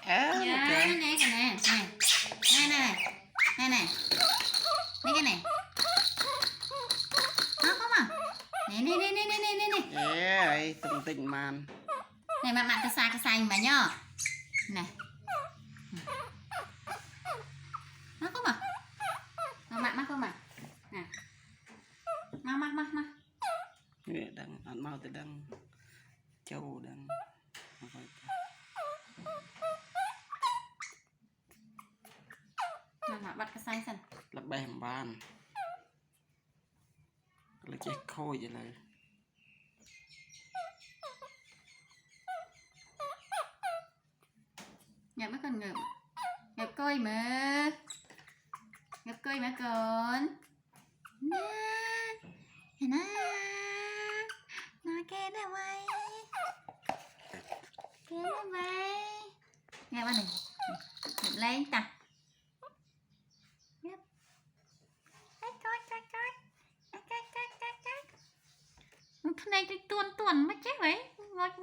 Dạ, kìa. nè cái nè, này, này, mấy cái này, nó không à, Ấy tùng tịnh màn. này mà cái sai mà nhá, này, nó không à, nó không à, nè, mà, Nè đang ăn mau từ đang châu đang mà bắt cái sai xem, là bèm bàn, là chết khôi vậy này. nhập mấy con nhập coi mà con, nè, nó kêu nó vậy, nghe bạn này, nhập lên ta. Cái này thì tuần mới chết vậy, ngồi cái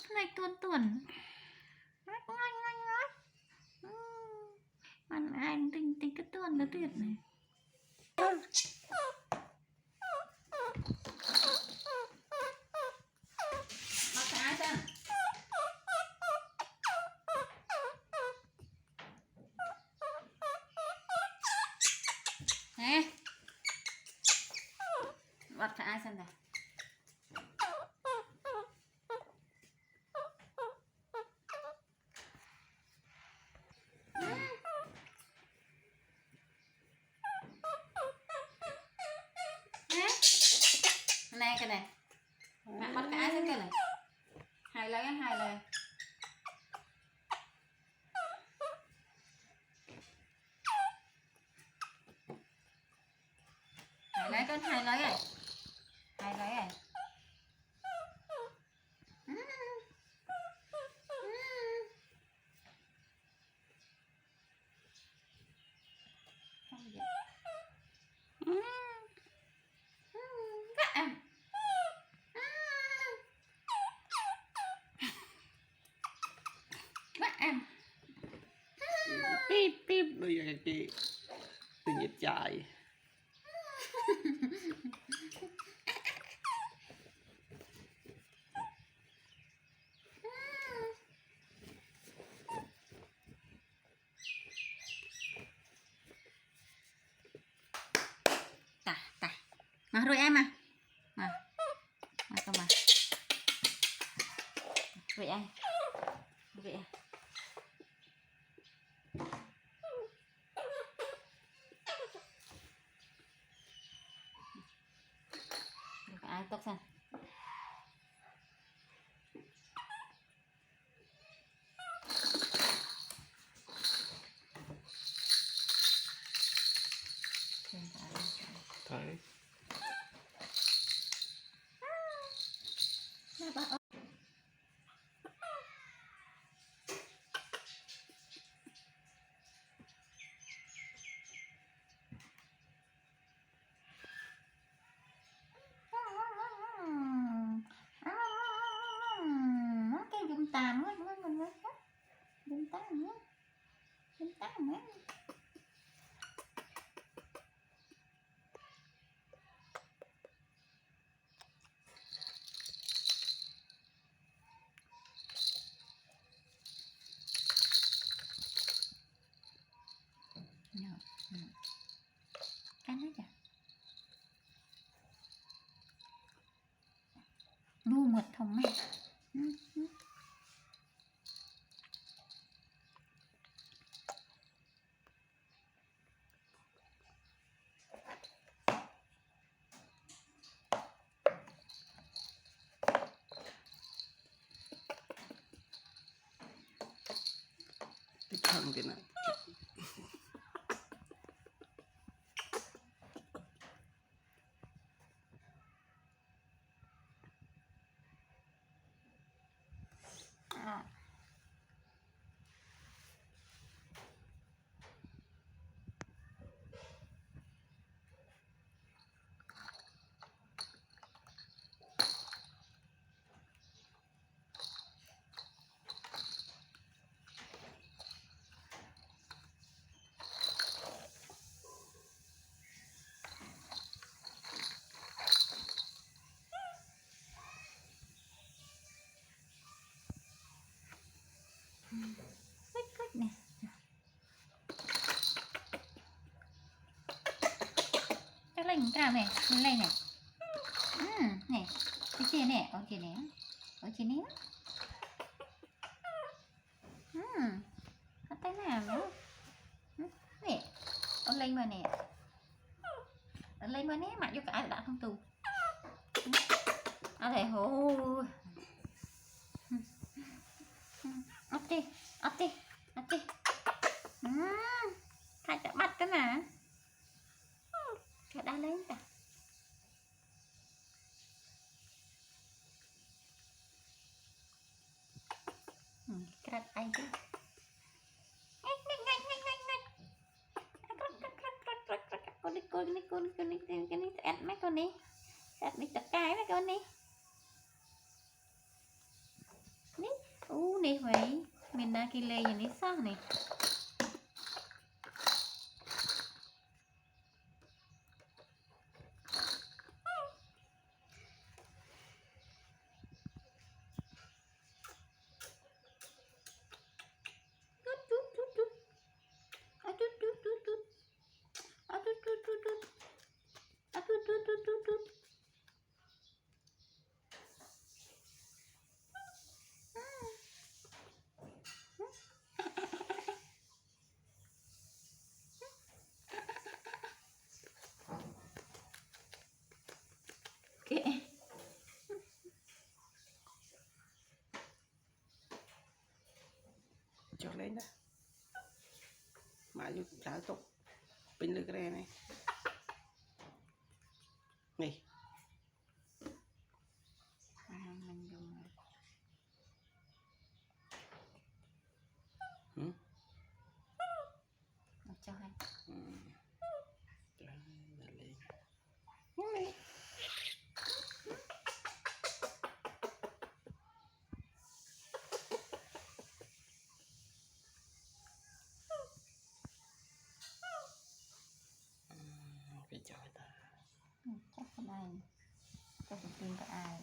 này tuần ngồi mà ai tính cái tuần nó tuyệt này. Bắt cá xem. Nè, bắt cá xem này. Này cái này, bắt cá xem cái này, hai lấy, hai lấy con, hai lấy này, Píp bây giờ cái tình nhiệt chạy. Ta mà rồi em mà tao mà vậy anh vậy ai tóc xem Thấy cái dùng tàm á, dùng tàm nữa. Cắn hết chả đu mật thông mẹ cái thằng cái này. lên cao này lên này này cái kia nè ở kia nè tay nào nữa nè ở lên mà nè mà vô cả đã không tù ở đây hồ ấp đi thay cả bắt cái mà đã lên cả cái tay chứ con đi ẹt mấy con đi ẹt đi tất cái mấy con đi nè vậy mình đã kia lê gì sao này cho lên đó mà vô trả tục pin lưỡi cái này này mình dùng cho hay cái chọi ta chắc không ai chắc không tin có ai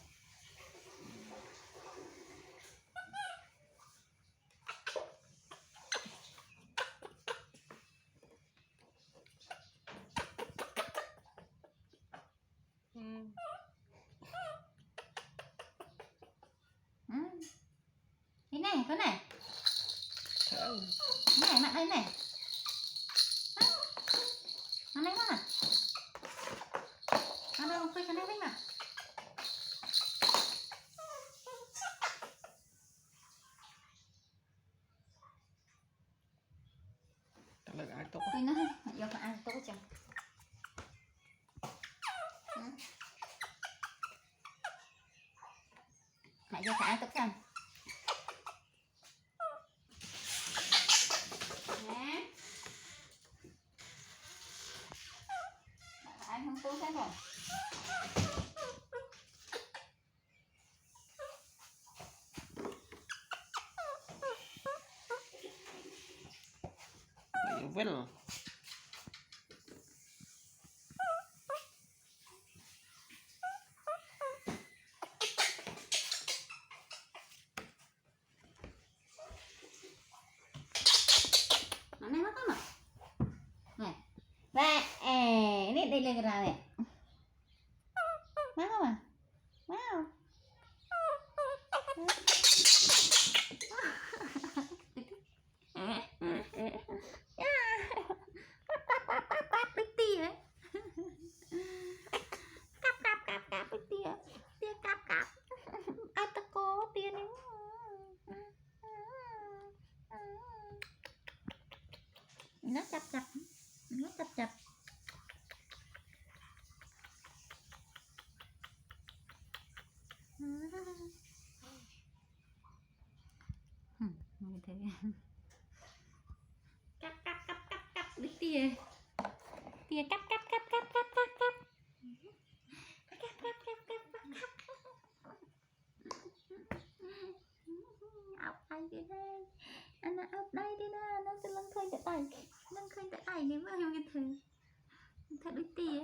cái này có này này mặt đây này nó lấy mà nó đâu quay cái này đấy mà là ai tốt tuy nó do có ai tốt chẳng lại do cả ai tốt chẳng anh không tốt hết rồi vết rồi nó này mất mà này và này đây lên ra này má không à má không nó chập như thế cắp đi tia cắp ốc ai đi đây anh ốc đây đi nè nó sẽ lăn khơi tại này mà như thế đi tia